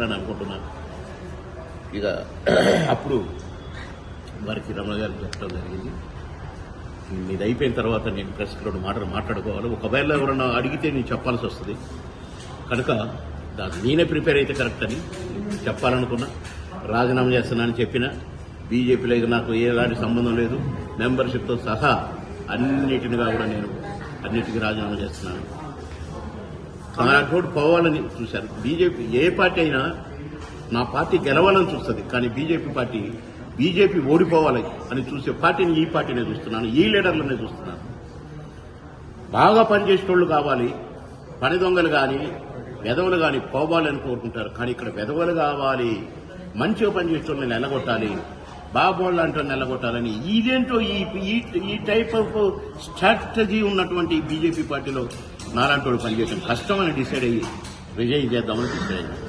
అని అనుకుంటున్నాను. ఇక అప్పుడు వారికి రమణ గారికి చెప్పడం జరిగింది, ఇది అయిపోయిన తర్వాత నేను ప్రెస్కి 2 మాటలు మాట్లాడుకోవాలి. ఒకవేళ ఎవరన్నా అడిగితే నేను చెప్పాల్సి వస్తుంది కనుక నేనే ప్రిపేర్ అయితే కరెక్ట్ అని చెప్పాలనుకున్నా. రాజీనామా చేస్తున్నానని చెప్పిన బీజేపీలో ఇక నాకు ఎలాంటి సంబంధం లేదు. మెంబర్షిప్తో సహా అన్నిటినిగా కూడా నేను అన్నిటికీ రాజీనామా చేస్తున్నాను. నాతోటి పోవాలని చూశారు. బీజేపీ ఏ పార్టీ అయినా నా పార్టీ గెలవాలని చూస్తుంది, కానీ బీజేపీ ఓడిపోవాలి అని చూసే పార్టీని ఈ పార్టీనే చూస్తున్నాను, ఈ లీడర్లనే చూస్తున్నాను. బాగా పనిచేసేటోళ్లు కావాలి, పని దొంగలు కానీ వెధవలు కానీ పోవాలని కోరుకుంటారు. కానీ ఇక్కడ వెధవలు కావాలి, మంచిగా పనిచేసేటోళ్ళని నిలగొట్టాలి, బాబోళ్ళు అంటే నిలగొట్టాలని ఇదేంటో ఈ టైప్ ఆఫ్ స్ట్రాటజీ ఉన్నటువంటి బీజేపీ పార్టీలో నాలాంటి వాళ్ళు పనిచేయడం కష్టమని డిసైడ్ అయ్యి రిజైన్ చేద్దామని డిసైడ్ అయ్యాను.